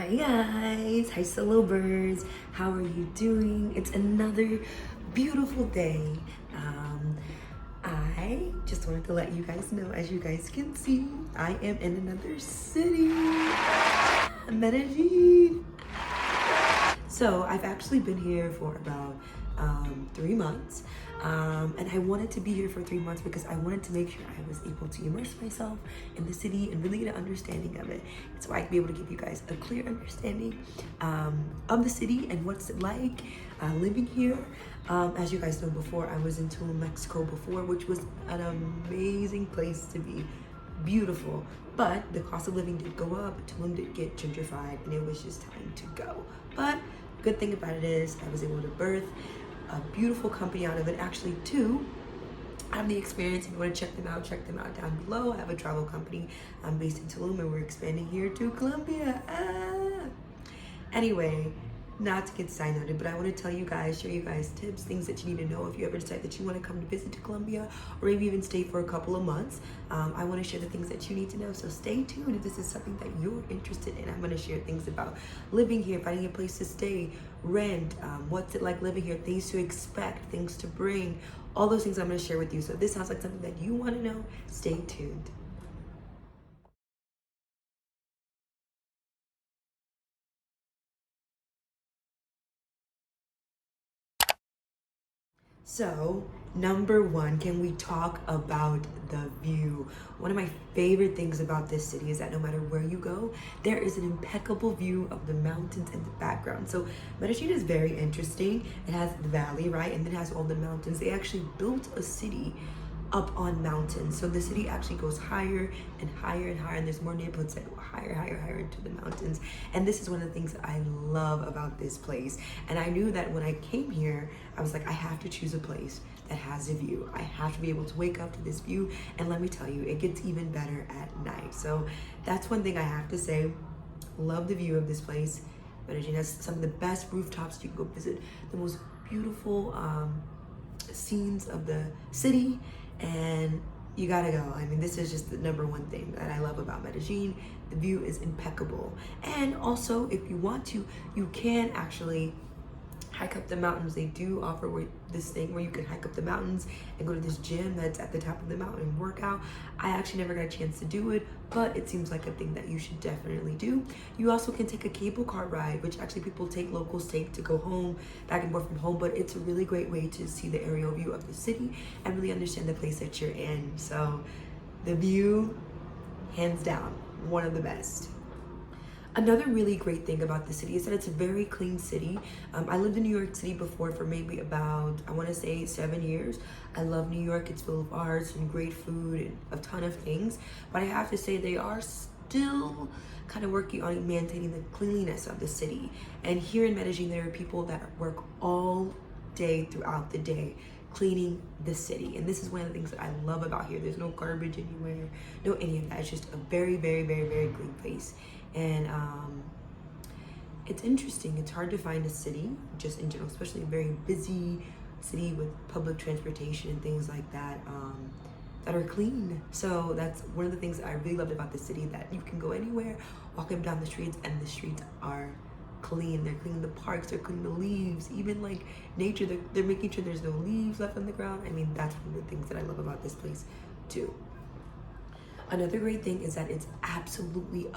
Hi guys, hi solo birds, how are you doing? It's another beautiful day. I just wanted to let you guys know, as you guys can see, I am in another city, Medellin. So I've actually been here for about 3 months, and I wanted to be here for 3 months because I wanted to make sure I was able to immerse myself in the city and really get an understanding of it, so I can be able to give you guys a clear understanding of the city and what's it like living here. As you guys know, before I was in Tulum, Mexico before, which was an amazing place to be. Beautiful, but the cost of living did go up. Tulum did get gentrified, and it was just time to go. But good thing about it is I was able to birth a beautiful company out of it. Actually, two. I have the experience. If you want to check them out down below. I have a travel company. I'm based in Tulum, and we're expanding here to Colombia. Anyway, not to get side noted, but I want to tell you guys, share you guys tips, things that you need to know if you ever decide that you want to come to visit to Colombia, or maybe even stay for a couple of months. I want to share the things that you need to know, so stay tuned if this is something that you're interested in. I'm going to share things about living here, finding a place to stay, rent, what's it like living here, things to expect, things to bring, all those things I'm going to share with you. So if this sounds like something that you want to know, stay tuned. So, number one, can we talk about the view? One of my favorite things about this city is that no matter where you go, there is an impeccable view of the mountains in the background. So, Medellin is very interesting. It has the valley, right? And then it has all the mountains. They actually built a city up on mountains. So the city actually goes higher and higher and higher, and there's more neighborhoods that go higher into the mountains. And this is one of the things that I love about this place. And I knew that when I came here, I was like, I have to choose a place that has a view. I have to be able to wake up to this view. And let me tell you, it gets even better at night. So that's one thing I have to say. Love the view of this place. Medellin has some of the best rooftops. You can go visit the most beautiful scenes of the city, and you gotta go. I mean, this is just the number one thing that I love about Medellin. The view is impeccable. And also, if you want to, you can actually hike up the mountains. They do offer this thing where you can hike up the mountains and go to this gym that's at the top of the mountain and work out. I actually never got a chance to do it, but it seems like a thing that you should definitely do. You also can take a cable car ride, which actually locals take to go home, back and forth from home, but it's a really great way to see the aerial view of the city and really understand the place that you're in. So the view, hands down, one of the best. Another really great thing about the city is that it's a very clean city. I lived in New York City before for maybe about, I want to say 7 years. I love New York. It's full of arts and great food and a ton of things. But I have to say they are still kind of working on maintaining the cleanliness of the city. And here in Medellin, there are people that work all day throughout the day cleaning the city. And this is one of the things that I love about here. There's no garbage anywhere, no any of that. It's just a very, very, very, very clean place. And it's interesting. It's hard to find a city, just in general, especially a very busy city with public transportation and things like that, that are clean. So that's one of the things that I really loved about the city, that you can go anywhere, walk up down the streets, and the streets are clean. They're cleaning the parks, they're cleaning the leaves, even like nature, they're making sure there's no leaves left on the ground. I mean, that's one of the things that I love about this place too. Another great thing is that it's absolutely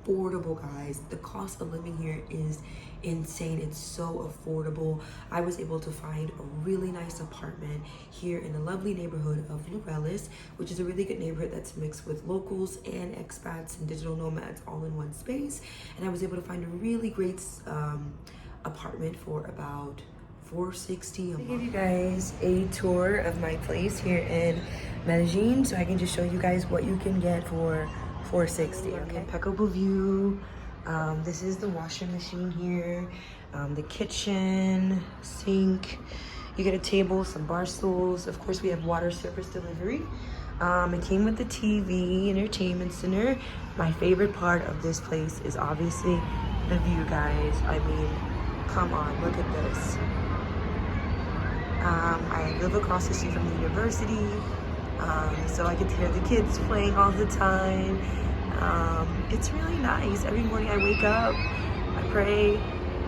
affordable, guys. The cost of living here is insane. It's so affordable. I was able to find a really nice apartment here in the lovely neighborhood of Laureles, which is a really good neighborhood that's mixed with locals and expats and digital nomads all in one space. And I was able to find a really great apartment for about $460 a month. I give you guys a tour of my place here in Medellin, so I can just show you guys what you can get for $460. Okay, impeccable view. This is the washing machine here, the kitchen, sink. You get a table, some bar stools. Of course, we have water service delivery. It came with the TV, entertainment center. My favorite part of this place is obviously the view, guys. I mean, come on, look at this. I live across the street from the university, so I get to hear the kids playing all the time. It's really nice. Every morning I wake up, pray,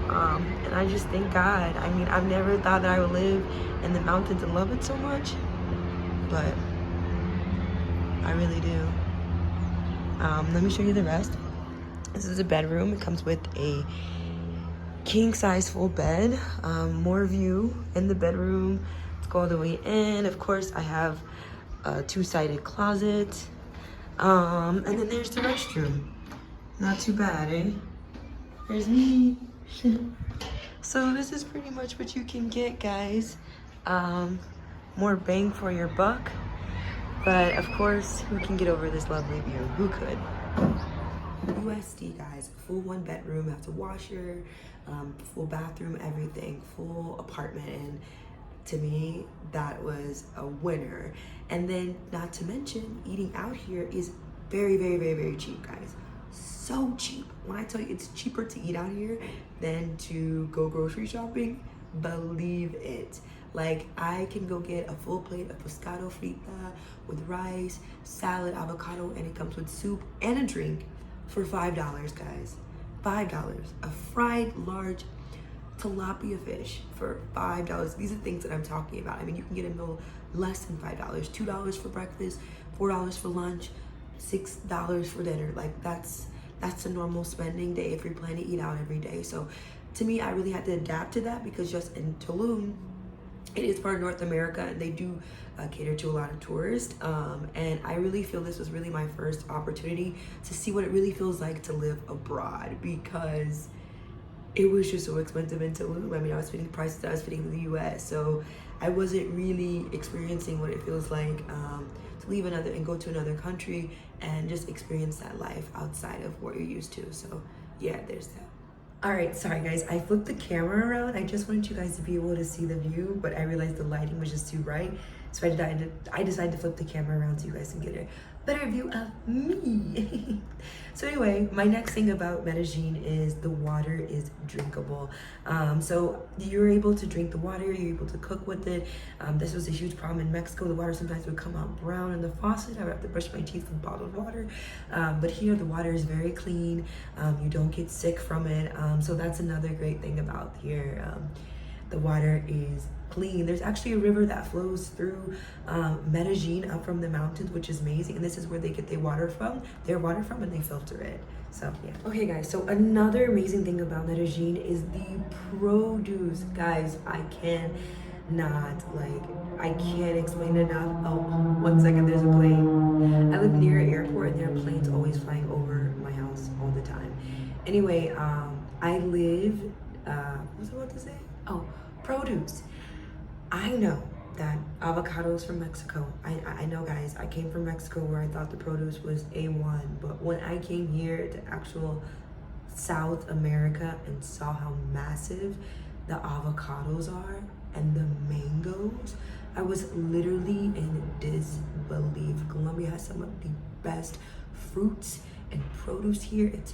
and I just thank God. I mean, I've never thought that I would live in the mountains and love it so much, but I really do. Let me show you the rest. This is a bedroom. It comes with a king size full bed, more view in the bedroom. Let's go all the way in. Of course, I have a two-sided closet, and then there's the restroom. Not too bad, eh? There's me. So this is pretty much what you can get, guys. More bang for your buck, but of course, who can get over this lovely view? Who could? USD, guys. Full one bedroom, has a washer, full bathroom, everything, full apartment, and to me that was a winner. And then, not to mention, eating out here is very, very, very, very cheap, guys. So cheap. When I tell you it's cheaper to eat out here than to go grocery shopping, believe it. Like, I can go get a full plate of pescado frita with rice, salad, avocado, and it comes with soup and a drink for $5, guys. $5. A fried large tilapia fish for $5. These are things that I'm talking about. I mean, you can get a meal less than $5. $2 for breakfast, $4 for lunch, $6 for dinner. Like, that's a normal spending day if you're planning to eat out every day. So to me, I really had to adapt to that, because just in Tulum, it is part of North America, and they do cater to a lot of tourists. And I really feel this was really my first opportunity to see what it really feels like to live abroad, because it was just so expensive in Tulum. I mean, I was fitting prices that I was fitting in the US, so I wasn't really experiencing what it feels like to leave and go to another country and just experience that life outside of what you're used to. So yeah, there's that. All right, sorry guys, I flipped the camera around. I just wanted you guys to be able to see the view, but I realized the lighting was just too bright. So I decided to flip the camera around so you guys can get a better view of me. So anyway, my next thing about Medellin is the water is drinkable. So you're able to drink the water, you're able to cook with it. This was a huge problem in Mexico. The water sometimes would come out brown in the faucet. I would have to brush my teeth with bottled water. But here the water is very clean. You don't get sick from it. So that's another great thing about here. The water is clean. There's actually a river that flows through Medellin up from the mountains, which is amazing. And this is where they get their water from, and they filter it. So yeah. Okay guys, so another amazing thing about Medellin is the produce. Guys, I can't explain it enough. Oh, 1 second, there's a plane. I live near an airport, and there are planes always flying over my house all the time. Anyway, I live, what was I about to say? Oh, produce. I know that avocados from Mexico. I know, guys, I came from Mexico where I thought the produce was A1, but when I came here to actual South America and saw how massive the avocados are and the mangoes, I was literally in disbelief. Colombia has some of the best fruits and produce here. It's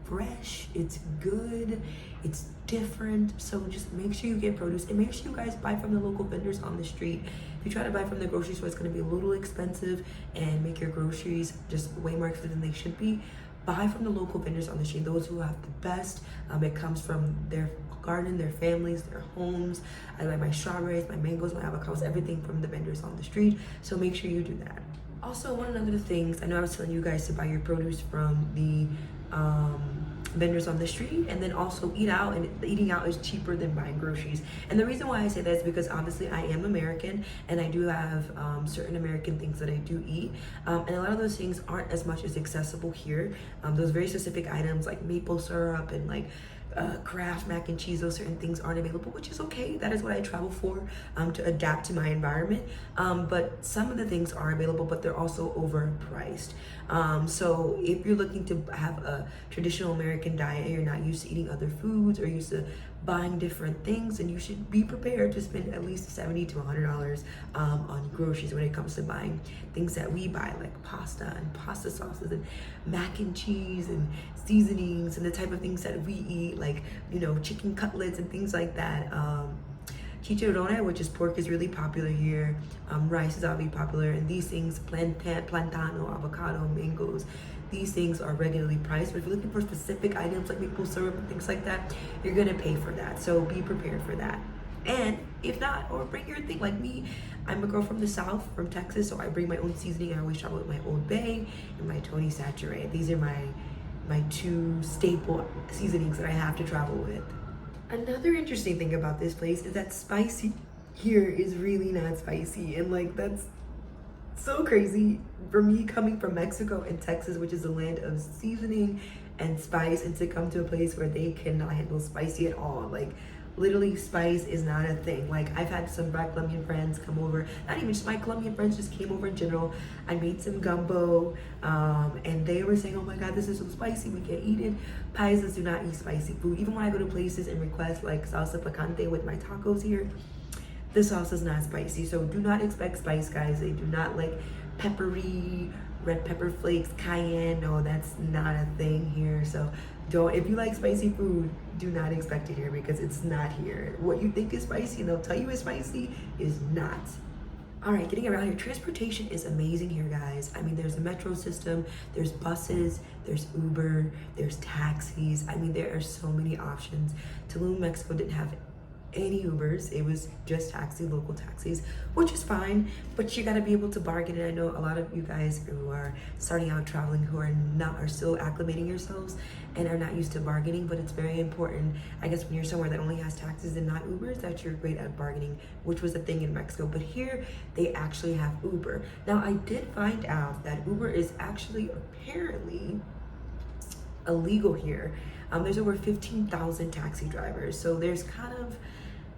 fresh, it's good, it's different. So just make sure you get produce, and make sure you guys buy from the local vendors on the street. If you try to buy from the grocery store, it's going to be a little expensive and make your groceries just way more expensive than they should be. Buy from the local vendors on the street, those who have the best. It comes from their garden, their families, their homes. I like my strawberries, my mangoes, my avocados, everything from the vendors on the street. So make sure you do that. Also, one of the things, I know I was telling you guys to buy your produce from the vendors on the street, and then also eat out, and eating out is cheaper than buying groceries. And the reason why I say that is because obviously I am American, and I do have certain American things that I do eat, and a lot of those things aren't as much as accessible here. Those very specific items like maple syrup and like Kraft mac and cheese, those certain things aren't available, which is okay. That is what I travel for, to adapt to my environment. But some of the things are available, but they're also overpriced. So if you're looking to have a traditional American diet and you're not used to eating other foods or used to buying different things, and you should be prepared to spend at least $70 to $100 on groceries when it comes to buying things that we buy, like pasta and pasta sauces and mac and cheese and seasonings and the type of things that we eat, like, you know, chicken cutlets and things like that. Chicharrone, which is pork, is really popular here. Rice is obviously popular, and these things, plantano, avocado, mangoes, these things are regularly priced. But if you're looking for specific items like maple syrup and things like that, you're gonna pay for that. So be prepared for that. And if not, or bring your thing. Like me, I'm a girl from the South, from Texas, so I bring my own seasoning. I always travel with my Old Bay and my Tony Saturé. These are my two staple seasonings that I have to travel with. Another interesting thing about this place is that spicy here is really not spicy, and like that's so crazy for me coming from Mexico and Texas, which is a land of seasoning and spice, and to come to a place where they cannot handle spicy at all. Like literally spice is not a thing. Like I've had some Black Colombian friends come over, not even just my Colombian friends, just came over in general. I made some gumbo and they were saying, oh my God, this is so spicy, we can't eat it. Paisas do not eat spicy food. Even when I go to places and request like salsa picante with my tacos here, the sauce is not spicy. So do not expect spice, guys. They do not like peppery, red pepper flakes, cayenne. No, that's not a thing here. So don't, if you like spicy food, do not expect it here because it's not here. What you think is spicy and they'll tell you is spicy is not. All right, getting around here, transportation is amazing here, guys. I mean, there's a metro system, there's buses, there's Uber, there's taxis. I mean, there are so many options. Tulum, Mexico didn't have any Ubers. It was just local taxis, which is fine, but you got to be able to bargain. And I know a lot of you guys who are starting out traveling who are still acclimating yourselves and are not used to bargaining, but it's very important, I guess, when you're somewhere that only has taxis and not Ubers, that you're great at bargaining, which was the thing in Mexico. But here they actually have Uber. Now I did find out that Uber is actually apparently illegal here. There's over 15,000 taxi drivers, so there's kind of,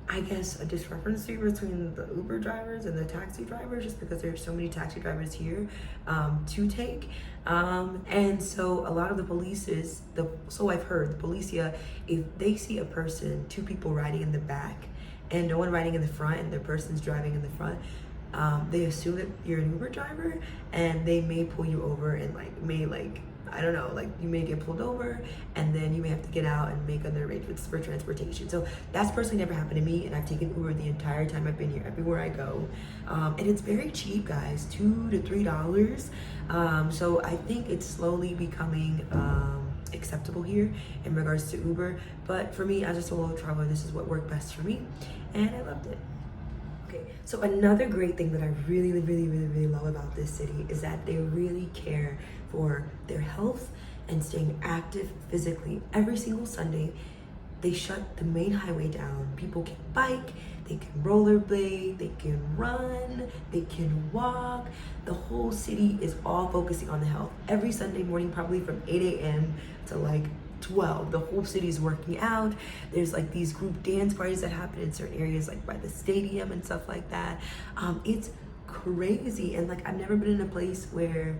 I guess, a discrepancy between the Uber drivers and the taxi drivers, just because there's so many taxi drivers here to take. And so a lot of the polices, so I've heard, the policia, if they see a person, two people riding in the back and no one riding in the front and the person's driving in the front, they assume that you're an Uber driver and they may pull you over and I don't know, like you may get pulled over and then you may have to get out and make other arrangements for transportation. So that's personally never happened to me, and I've taken Uber the entire time I've been here, everywhere I go. And it's very cheap, guys, $2 to $3. So I think it's slowly becoming acceptable here in regards to Uber. But for me, as a solo traveler, this is what worked best for me, and I loved it. Okay, so another great thing that I really love about this city is that they really care for their health and staying active physically. Every single Sunday, they shut the main highway down. People can bike, they can rollerblade, they can run, they can walk. The whole city is all focusing on the health. Every Sunday morning, probably from 8 a.m. to like 12, the whole city is working out. There's like these group dance parties that happen in certain areas, like by the stadium and stuff like that. It's crazy, and like I've never been in a place where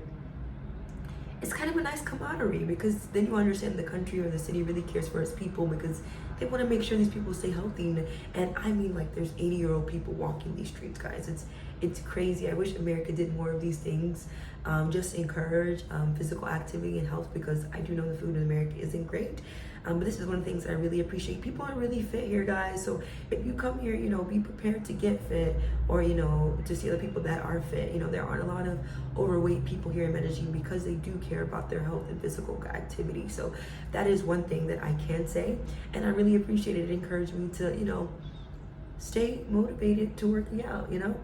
it's kind of a nice camaraderie, because then you understand the country or the city really cares for its people, because they want to make sure these people stay healthy. And I mean, like, there's 80-year-old people walking these streets, guys. It's crazy. I wish America did more of these things, just to encourage physical activity and health, because I do know the food in America isn't great. But this is one of the things that I really appreciate. People are really fit here, guys. So if you come here, you know, be prepared to get fit, or, you know, to see other people that are fit. You know, there aren't a lot of overweight people here in Medellin because they do care about their health and physical activity. So that is one thing that I can say. And I really appreciate it. It encouraged me to, you know, stay motivated to working out, you know.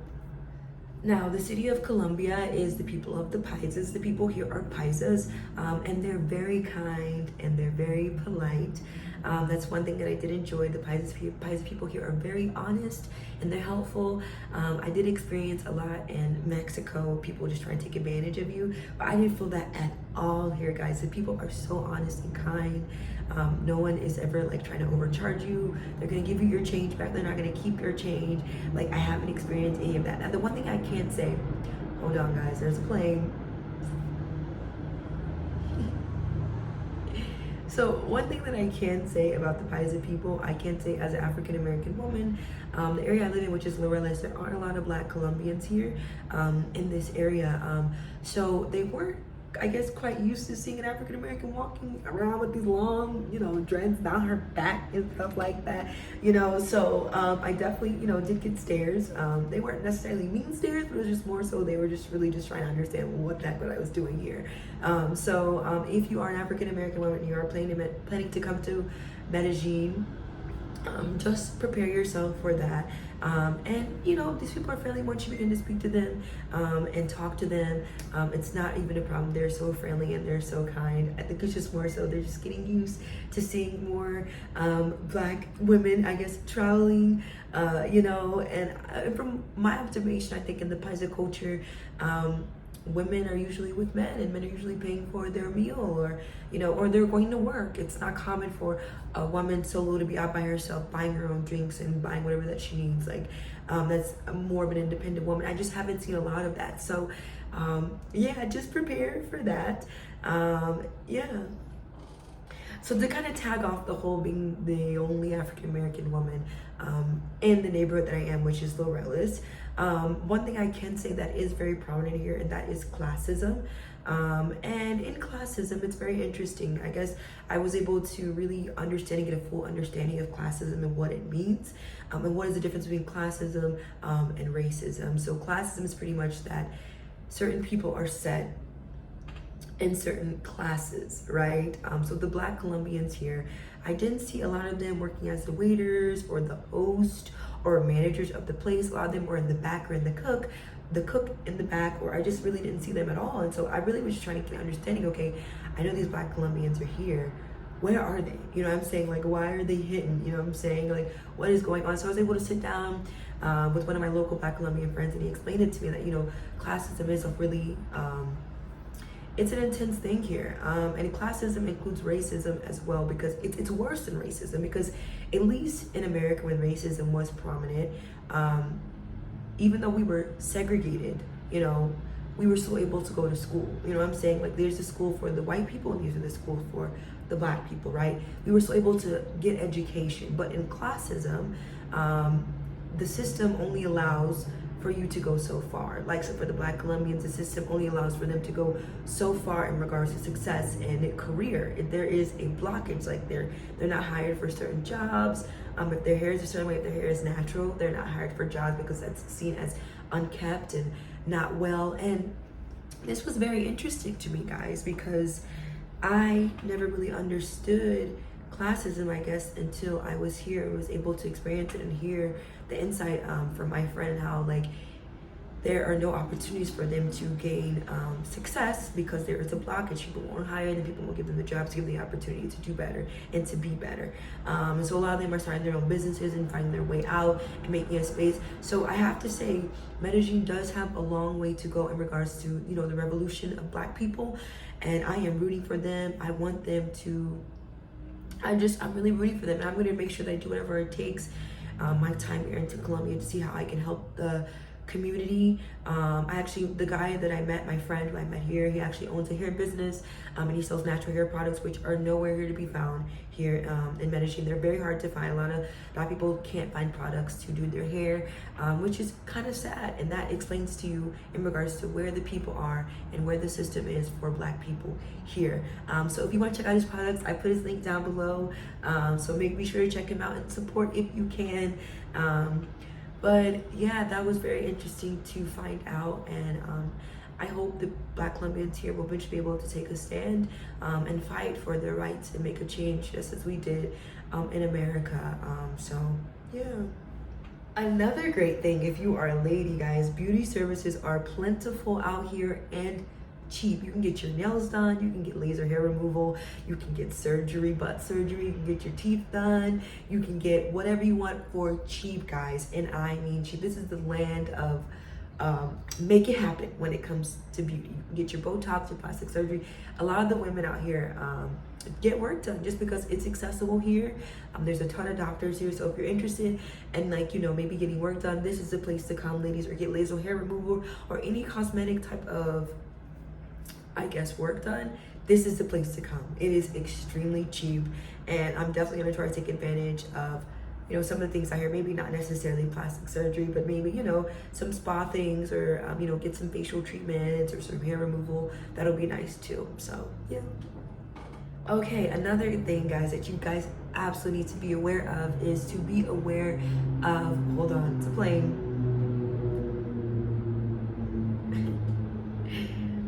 Now, the city of Colombia is the people of the Paisas. The people here are Paisas, and they're very kind and they're very polite. That's one thing that I did enjoy. The Paisa people here are very honest and they're helpful. I did experience a lot in Mexico, people just trying to take advantage of you, but I didn't feel that at all here, guys. The people are so honest and kind. No one is ever like trying to overcharge you. They're gonna give you your change back. They're not gonna keep your change. Like, I haven't experienced any of that. Now, the one thing I can say, hold on guys, there's a plane. So one thing that I can say about the Paisa people, I can say as an African-American woman, the area I live in, which is Laureles, there aren't a lot of Black Colombians here in this area. So they weren't I guess, quite used to seeing an African American walking around with these long, dreads down her back and stuff like that, So I definitely, did get stares. They weren't necessarily mean stares, but it was just more so they were just really just trying to understand what the heck what I was doing here. If you are an African American woman and you are planning to come to Medellin, just prepare yourself for that. These people are friendly once you begin to speak to them and talk to them. It's not even a problem. They're so friendly and they're so kind. I think it's just more so they're just getting used to seeing more Black women, I guess, traveling, and from my observation, I think in the Paisa culture, women are usually with men and men are usually paying for their meal or they're going to work. It's not common for a woman solo to be out by herself buying her own drinks and buying whatever that she needs. That's more of an independent woman. I just haven't seen a lot of that. So just prepare for that. So to kind of tag off the whole being the only African American woman in the neighborhood that I am, which is Laureles, one thing I can say that is very prominent here, and that is classism. And in classism, it's very interesting. I guess I was able to really understand and get a full understanding of classism and what it means, and what is the difference between classism and racism. So classism is pretty much that certain people are set in certain classes, right? So the Black Colombians here, I didn't see a lot of them working as the waiters or the host or managers of the place. A lot of them were in the back or in the cook in the back, or I just really didn't see them at all. And so I really was trying to get an understanding, okay, I know these Black Colombians are here. Where are they? You know what I'm saying? Like, why are they hidden? You know what I'm saying? Like, what is going on? So I was able to sit down with one of my local Black Colombian friends, and he explained it to me that, classism is a really, it's an intense thing here. And classism includes racism as well, because it's worse than racism, because at least in America, when racism was prominent, even though we were segregated, we were still able to go to school. You know what I'm saying? Like, there's a school for the white people and these are the schools for the Black people, right? We were still able to get education. But in classism, the system only allows for you to go so far. Like, so for the Black Colombians, the system only allows for them to go so far in regards to success and career. There is a blockage. Like, they're not hired for certain jobs. If their hair is a certain way, if their hair is natural, they're not hired for jobs because that's seen as unkept and not well. And this was very interesting to me, guys, because I never really understood classism, I guess, until I was here and was able to experience it and hear the insight from my friend, how like there are no opportunities for them to gain success because there is a blockage. People won't hire them, people won't give them the jobs, give them the opportunity to do better and to be better. And so a lot of them are starting their own businesses and finding their way out and making a space. So I have to say, Medellin does have a long way to go in regards to, the revolution of Black people. And I am rooting for them. I want them to, I'm really rooting for them. And I'm going to make sure that I do whatever it takes, my time here into Colombia, to see how I can help the community. The guy that I met, my friend who I met here, he actually owns a hair business, and he sells natural hair products, which are nowhere here to be found here in Medellin. They're very hard to find. A lot of people can't find products to do their hair, which is kind of sad. And that explains to you in regards to where the people are and where the system is for Black people here. So if you want to check out his products, I put his link down below. So be sure to check him out and support if you can. But yeah, that was very interesting to find out, and I hope the Black Colombians here will eventually be able to take a stand and fight for their rights and make a change, just as we did in America. So yeah. Another great thing, if you are a lady, guys, beauty services are plentiful out here and cheap. You can get your nails done, you can get laser hair removal, you can get surgery, butt surgery, you can get your teeth done, you can get whatever you want for cheap, guys. And I mean cheap. This is the land of make it happen when it comes to beauty. You can get your Botox, your plastic surgery. A lot of the women out here get work done just because it's accessible here. There's a ton of doctors here, so if you're interested in maybe getting work done, this is the place to come, ladies, or get laser hair removal or any cosmetic type of, I guess, work done. This is the place to come. It is extremely cheap, and I'm definitely gonna try to take advantage of you know, some of the things I hear, maybe not necessarily plastic surgery, but maybe, you know, some spa things, or you know, get some facial treatments or some hair removal. That'll be nice too. So yeah. Okay, another thing, guys, that you guys absolutely need to be aware of is to be aware of, hold on, it's a plane.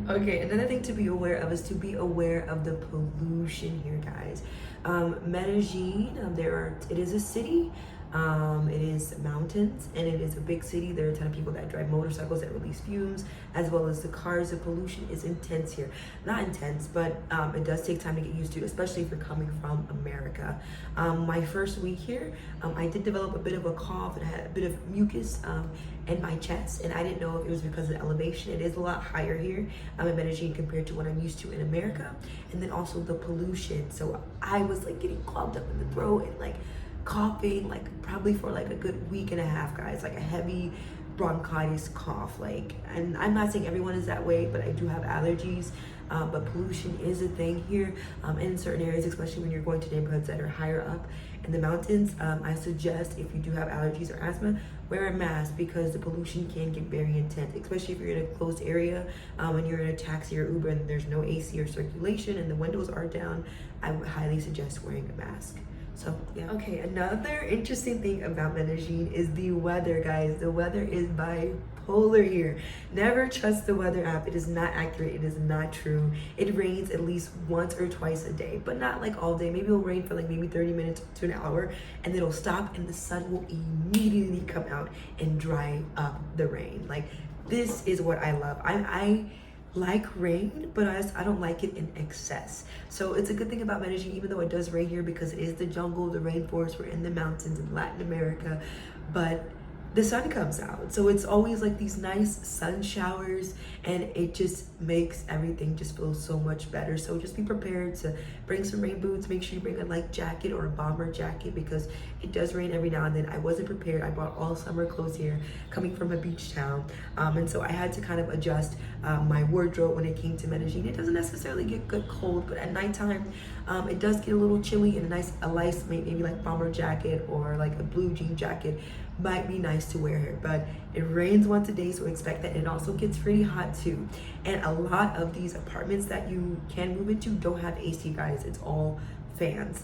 Okay, another thing to be aware of is to be aware of the pollution here, guys. Medellin, it is a city. It is mountains, and it is a big city. There are a ton of people that drive motorcycles that release fumes, as well as the cars. The pollution is intense here. Not intense, but it does take time to get used to, especially if you're coming from America. My first week here, I did develop a bit of a cough, and I had a bit of mucus in my chest, and I didn't know if it was because of the elevation. It is a lot higher here in Medellin compared to what I'm used to in America, and then also the pollution. So I was like getting clogged up in the throat and like coughing, like probably for like a good week and a half, guys, like a heavy bronchitis cough. Like, and I'm not saying everyone is that way, but I do have allergies. But pollution is a thing here in certain areas, especially when you're going to neighborhoods that are higher up in the mountains. I suggest, if you do have allergies or asthma, wear a mask, because the pollution can get very intense, especially if you're in a closed area and you're in a taxi or Uber and there's no AC or circulation and the windows are down. I would highly suggest wearing a mask. So yeah. Okay, another interesting thing about Medellin is the weather, guys. The weather is bipolar here. Never trust the weather app. It is not accurate. It is not true. It rains at least once or twice a day, but not like all day. Maybe it'll rain for like maybe 30 minutes to an hour, and then it'll stop and the sun will immediately come out and dry up the rain. Like, this is what I love. I like rain, but I don't like it in excess. So it's a good thing about Medellin, even though it does rain here, because it is the jungle, the rainforest, we're in the mountains in Latin America, but the sun comes out. So it's always like these nice sun showers, and it just makes everything just feel so much better. So just be prepared to bring some rain boots. Make sure you bring a light jacket or a bomber jacket, because it does rain every now and then. I wasn't prepared. I brought all summer clothes here, coming from a beach town. And so I had to kind of adjust my wardrobe when it came to Medellin. It doesn't necessarily get good cold, but at nighttime, it does get a little chilly, and a nice maybe like bomber jacket or like a blue jean jacket might be nice to wear here. But it rains once a day, so expect that. It also gets pretty hot too, and a lot of these apartments that you can move into don't have AC, guys. It's all fans.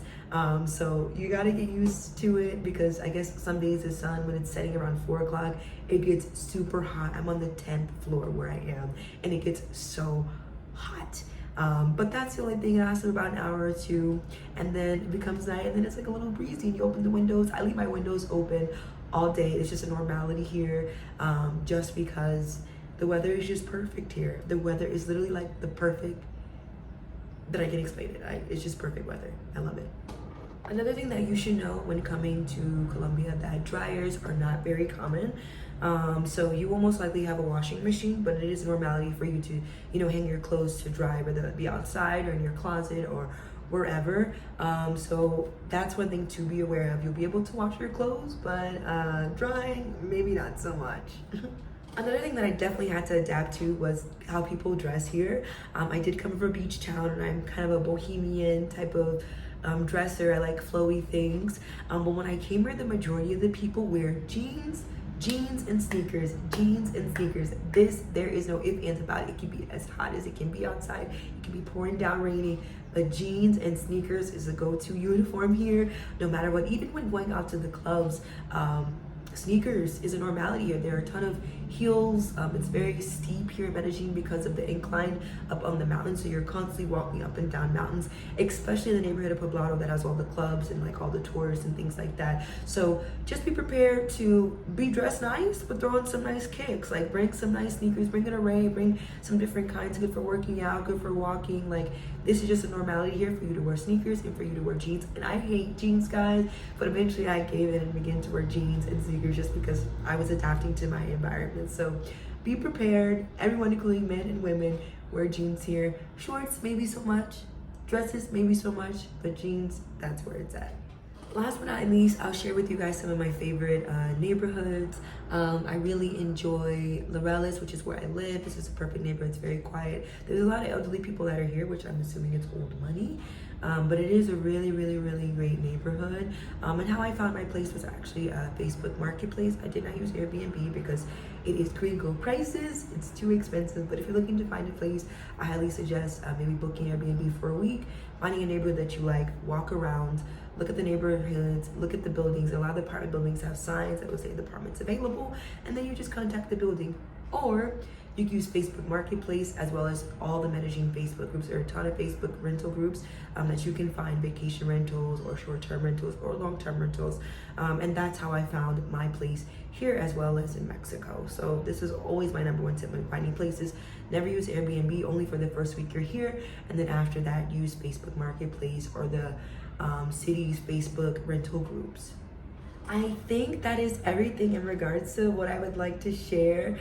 So you gotta get used to it, because I guess some days the sun, when it's setting around 4 o'clock, it gets super hot. I'm on the 10th floor where I am, and it gets so hot. But that's the only thing. It lasts about an hour or two, and then it becomes night, and then it's like a little breezy, and you open the windows. I leave my windows open all day. It's just a normality here, just because the weather is just perfect here. The weather is literally like the perfect, that I can explain it. It's just perfect weather. I love it. Another thing that you should know when coming to Colombia, that dryers are not very common. So you will most likely have a washing machine, but it is a normality for you to, you know, hang your clothes to dry, whether that be outside or in your closet or wherever. So that's one thing to be aware of. You'll be able to wash your clothes, but drying, maybe not so much. Another thing that I definitely had to adapt to was how people dress here. I did come from a beach town, and I'm kind of a bohemian type of dresser. I like flowy things. But when I came here, the majority of the people wear jeans and sneakers, there is no if, ands about it. It can be as hot as it can be outside. It can be pouring down raining, but jeans and sneakers is a go-to uniform here, no matter what. Even when going out to the clubs, sneakers is a normality here. There are a ton of heels. It's very steep here in Medellin because of the incline up on the mountain, so you're constantly walking up and down mountains, especially in the neighborhood of Poblado that has all the clubs and like all the tourists and things like that. So just be prepared to be dressed nice, but throw in some nice kicks. Like, bring some nice sneakers, bring an array, bring some different kinds, good for working out, good for walking. Like, this is just a normality here for you to wear sneakers and for you to wear jeans. And I hate jeans, guys, but eventually I gave in and began to wear jeans and sneakers just because I was adapting to my environment. So be prepared. Everyone, including men and women, wear jeans here. Shorts, maybe so much. Dresses, maybe so much, but jeans, that's where it's at. Last but not least, I'll share with you guys some of my favorite neighborhoods. I really enjoy Laureles, which is where I live. This is a perfect neighborhood. It's very quiet. There's a lot of elderly people that are here, which I'm assuming it's old money. But it is a really, really, really great neighborhood. neighborhood. And how I found my place was actually a Facebook Marketplace. I did not use Airbnb because it is gringo prices. It's too expensive. But if you're looking to find a place, I highly suggest maybe booking Airbnb for a week, finding a neighborhood that you like, walk around, look at the neighborhoods, look at the buildings. A lot of the apartment buildings have signs that will say the apartment's available, and then you just contact the building. Or you can use Facebook Marketplace, as well as all the Medellin Facebook groups. There are a ton of Facebook rental groups that you can find vacation rentals or short-term rentals or long-term rentals. And that's how I found my place here, as well as in Mexico. So this is always my number one tip when finding places. Never use Airbnb, only for the first week you're here. And then after that, use Facebook Marketplace or the city's Facebook rental groups. I think that is everything in regards to what I would like to share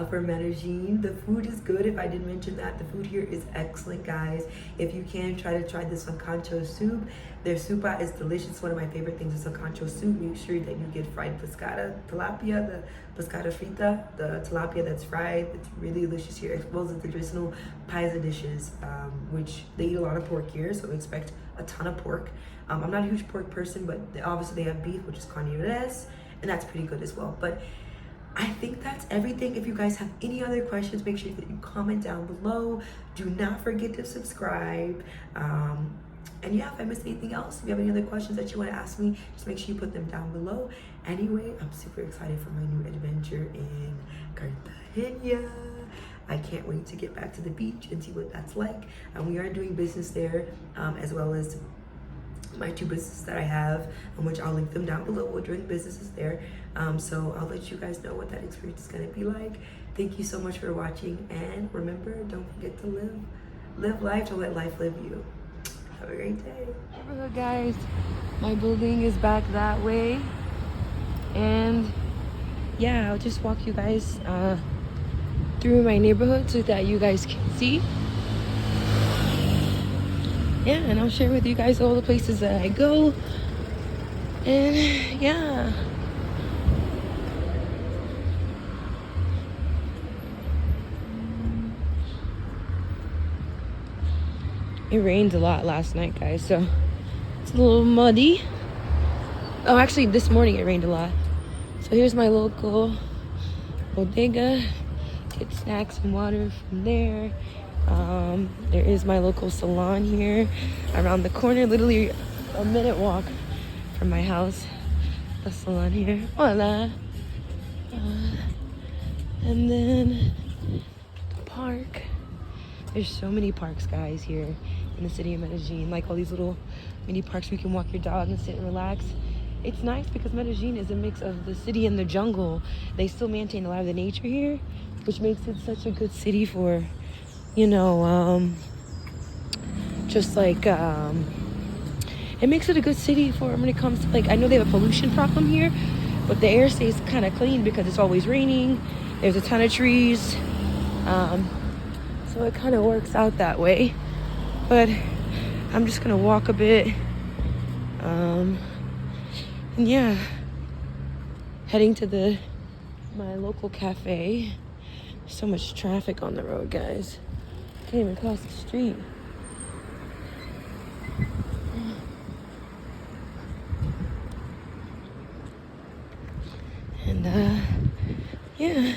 for Medellin. The food is good. If I didn't mention that, the food here is excellent, guys. If you can, try this sancocho soup. Their sopa is delicious. One of my favorite things is sancocho soup. Make sure that you get fried tilapia, the pescada frita, the tilapia that's fried. It's really delicious here, as well as the traditional paisa dishes, which they eat a lot of pork here, so expect a ton of pork. I'm not a huge pork person, but obviously they have beef, which is carne res, and that's pretty good as well. But I think that's everything. If you guys have any other questions, make sure that you comment down below. Do not forget to subscribe. And yeah, if I missed anything else, if you have any other questions that you want to ask me, just make sure you put them down below. Anyway, I'm super excited for my new adventure in Cartagena. I can't wait to get back to the beach and see what that's like. And we are doing business there, as well as my two businesses that I have, which I'll link them down below. We're doing businesses there. So I'll let you guys know what that experience is gonna be like. Thank you so much for watching, and remember, don't forget to live life, don't let life live you. Have a great day. Neighborhood, guys. My building is back that way. And yeah, I'll just walk you guys through my neighborhood so that you guys can see. Yeah, and I'll share with you guys all the places that I go. And yeah. It rained a lot last night, guys, so it's a little muddy. Oh, actually, this morning it rained a lot. So here's my local bodega. Get snacks and water from there. There is my local salon here around the corner, literally a minute walk from my house. The salon here. Hola. And then the park. There's so many parks, guys, here in the city of Medellin. Like all these little mini parks where you can walk your dog and sit and relax. It's nice because Medellin is a mix of the city and the jungle. They still maintain a lot of the nature here, which makes it such a good city for, you know, just like, it makes it a good city for when it comes to, like, I know they have a pollution problem here, but the air stays kind of clean because it's always raining. There's a ton of trees. So it kind of works out that way. But I'm just gonna walk a bit. And yeah, heading to my local cafe. So much traffic on the road, guys. Can't even cross the street. And yeah.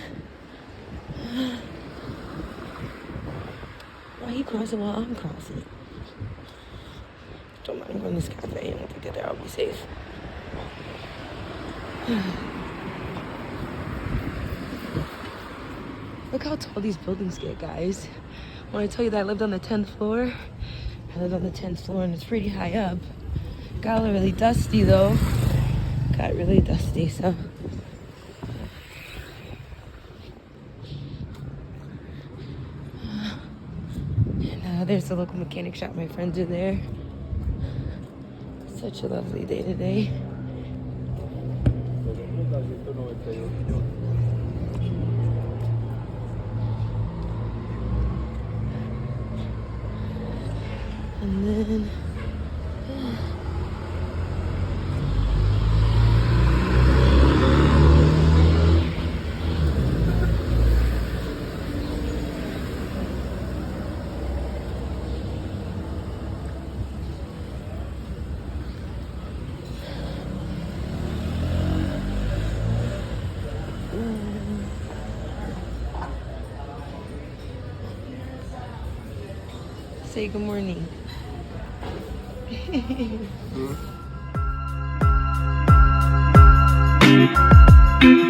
Why he crossing while I'm crossing? Don't mind going to this cafe, and once I get there, I'll be safe. Look how tall these buildings get, guys. When I tell you that I lived on the 10th floor, I lived on the 10th floor, and it's pretty high up. Got really dusty, though. Got really dusty, so. And there's the local mechanic shop. My friends are there. Such a lovely day today. And then Say good morning. Hmm?